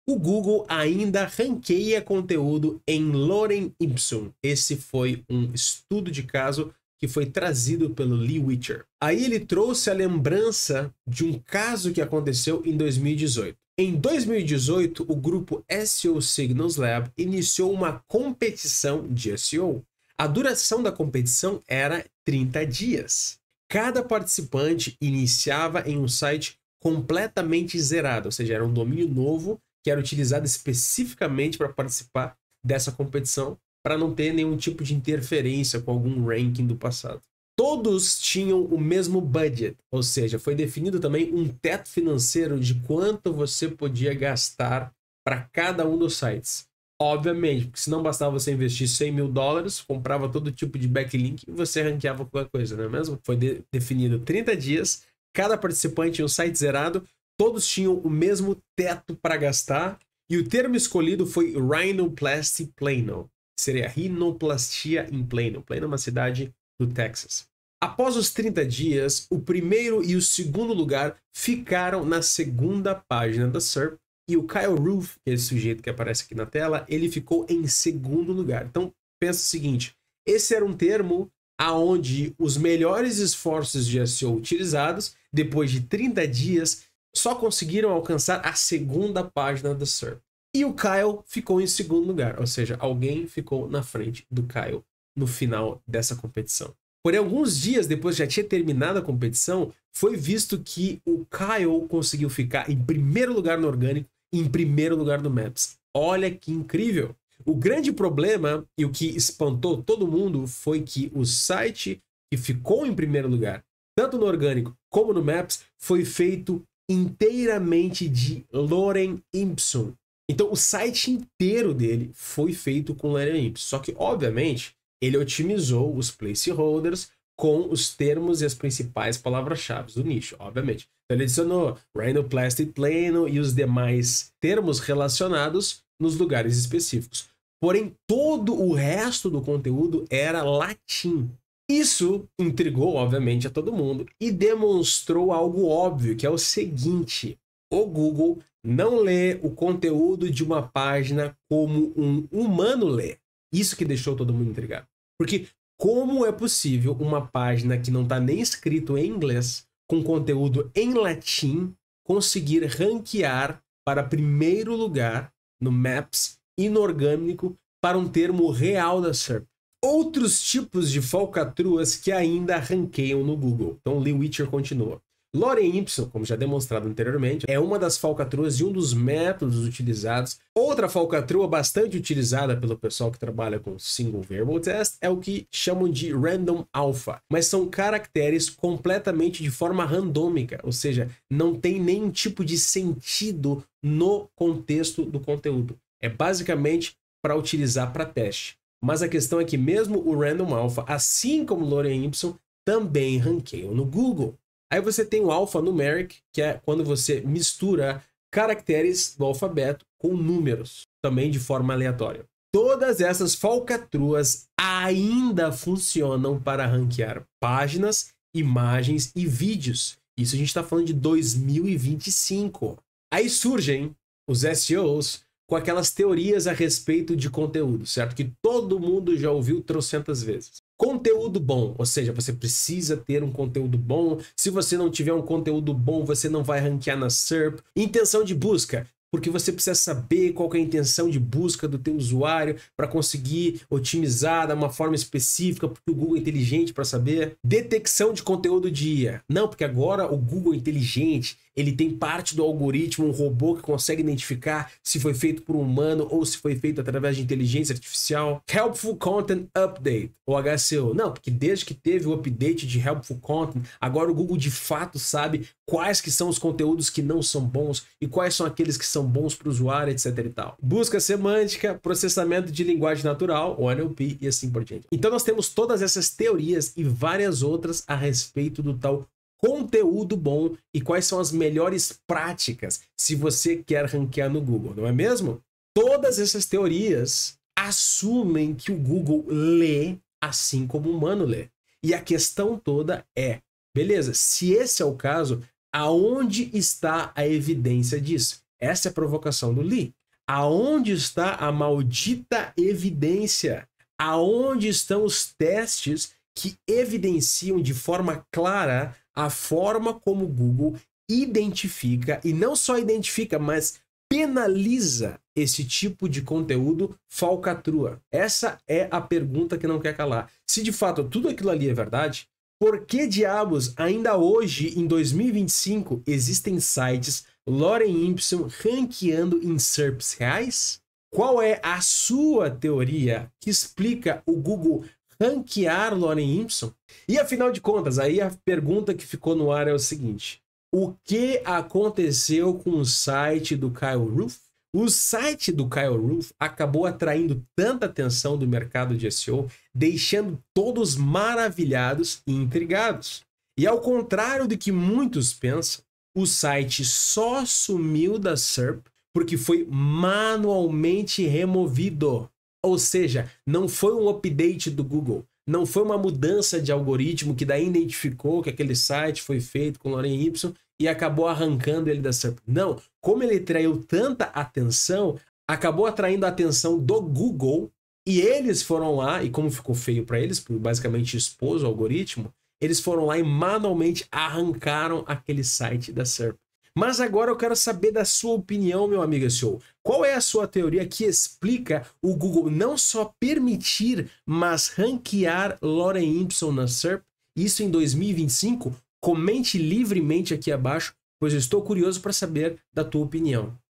O Google ainda ranqueia conteúdo em Lorem Ipsum. Esse foi um estudo de caso que foi trazido pelo Lee Witcher. Aí ele trouxe a lembrança de um caso que aconteceu em 2018. Em 2018, o grupo SEO Signals Lab iniciou uma competição de SEO. A duração da competição era 30 dias. Cada participante iniciava em um site completamente zerado, ou seja, era um domínio novo que era utilizado especificamente para participar dessa competição, para não ter nenhum tipo de interferência com algum ranking do passado. Todos tinham o mesmo budget, ou seja, foi definido também um teto financeiro de quanto você podia gastar para cada um dos sites. Obviamente, porque se não bastava você investir $100 mil, comprava todo tipo de backlink e você ranqueava qualquer coisa, não é mesmo? Foi definido 30 dias, cada participante tinha um site zerado, todos tinham o mesmo teto para gastar e o termo escolhido foi Rhinoplasty Plano. Seria rinoplastia em Plano. Plano é uma cidade do Texas. Após os 30 dias, o primeiro e o segundo lugar ficaram na segunda página da SERP e o Kyle Roof, que é esse sujeito que aparece aqui na tela, ele ficou em segundo lugar. Então, pensa o seguinte, esse era um termo aonde os melhores esforços de SEO utilizados, depois de 30 dias, só conseguiram alcançar a segunda página da SERP. E o Kyle ficou em segundo lugar, ou seja, alguém ficou na frente do Kyle no final dessa competição. Porém, alguns dias depois que já tinha terminado a competição, foi visto que o Kyle conseguiu ficar em primeiro lugar no orgânico e em primeiro lugar no Maps. Olha que incrível! O grande problema e o que espantou todo mundo foi que o site que ficou em primeiro lugar, tanto no orgânico como no Maps, foi feito inteiramente de Lorem Ipsum. Então, o site inteiro dele foi feito com Lorem Ipsum. Só que, obviamente, ele otimizou os placeholders com os termos e as principais palavras-chave do nicho, obviamente. Então, ele adicionou Rhinoplasty Plano e os demais termos relacionados nos lugares específicos. Porém, todo o resto do conteúdo era latim. Isso intrigou, obviamente, a todo mundo e demonstrou algo óbvio, que é o seguinte: o Google não lê o conteúdo de uma página como um humano lê. Isso que deixou todo mundo intrigado. Porque como é possível uma página que não está nem escrito em inglês, com conteúdo em latim, conseguir ranquear para primeiro lugar no Maps e no orgânico para um termo real da SERP? Outros tipos de falcatruas que ainda ranqueiam no Google. Então, Lee Witcher continua. Lorem Ipsum, como já demonstrado anteriormente, é uma das falcatruas e um dos métodos utilizados. Outra falcatrua bastante utilizada pelo pessoal que trabalha com Single Variable Test é o que chamam de Random Alpha, mas são caracteres completamente de forma randômica, ou seja, não tem nenhum tipo de sentido no contexto do conteúdo. É basicamente para utilizar para teste. Mas a questão é que mesmo o Random Alpha, assim como o Lorem Ipsum, também ranqueiam no Google. Aí você tem o alphanumeric, que é quando você mistura caracteres do alfabeto com números, também de forma aleatória. Todas essas falcatruas ainda funcionam para ranquear páginas, imagens e vídeos. Isso a gente está falando de 2025. Aí surgem os SEOs com aquelas teorias a respeito de conteúdo, certo? Que todo mundo já ouviu trocentas vezes. Conteúdo bom, ou seja, você precisa ter um conteúdo bom. Se você não tiver um conteúdo bom, você não vai ranquear na SERP. Intenção de busca, porque você precisa saber qual que é a intenção de busca do teu usuário para conseguir otimizar de uma forma específica, porque o Google é inteligente para saber. Detecção de conteúdo de IA. Não, porque agora o Google é inteligente, ele tem parte do algoritmo, um robô que consegue identificar se foi feito por um humano ou se foi feito através de inteligência artificial. Helpful Content Update, ou HCO. Não, porque desde que teve o update de Helpful Content, agora o Google de fato sabe quais que são os conteúdos que não são bons e quais são aqueles que são bons para o usuário, etc e tal. Busca semântica, processamento de linguagem natural, o NLP, e assim por diante. Então nós temos todas essas teorias e várias outras a respeito do tal conteúdo bom e quais são as melhores práticas se você quer ranquear no Google, não é mesmo? Todas essas teorias assumem que o Google lê assim como o humano lê. E a questão toda é, beleza, se esse é o caso, aonde está a evidência disso? Essa é a provocação do Lee. Aonde está a maldita evidência? Aonde estão os testes que evidenciam de forma clara a forma como o Google identifica, e não só identifica, mas penaliza esse tipo de conteúdo falcatrua? Essa é a pergunta que não quer calar. Se de fato tudo aquilo ali é verdade, por que diabos ainda hoje, em 2025, existem sites Lorem Ipsum ranqueando em SERPs reais? Qual é a sua teoria que explica o Google ranquear Lorem Ipsum? E afinal de contas, aí a pergunta que ficou no ar é o seguinte: o que aconteceu com o site do Kyle Roof? O site do Kyle Roof acabou atraindo tanta atenção do mercado de SEO, deixando todos maravilhados e intrigados. E ao contrário do que muitos pensam, o site só sumiu da SERP porque foi manualmente removido. Ou seja, não foi um update do Google, não foi uma mudança de algoritmo que daí identificou que aquele site foi feito com Lorem Ipsum e acabou arrancando ele da SERP. Não, como ele atraiu tanta atenção, acabou atraindo a atenção do Google e eles foram lá, e como ficou feio para eles, porque basicamente expôs o algoritmo, eles foram lá e manualmente arrancaram aquele site da SERP. Mas agora eu quero saber da sua opinião, meu amigo SEO. Qual é a sua teoria que explica o Google não só permitir, mas ranquear Lorem Ipsum na SERP? Isso em 2025? Comente livremente aqui abaixo, pois eu estou curioso para saber da tua opinião.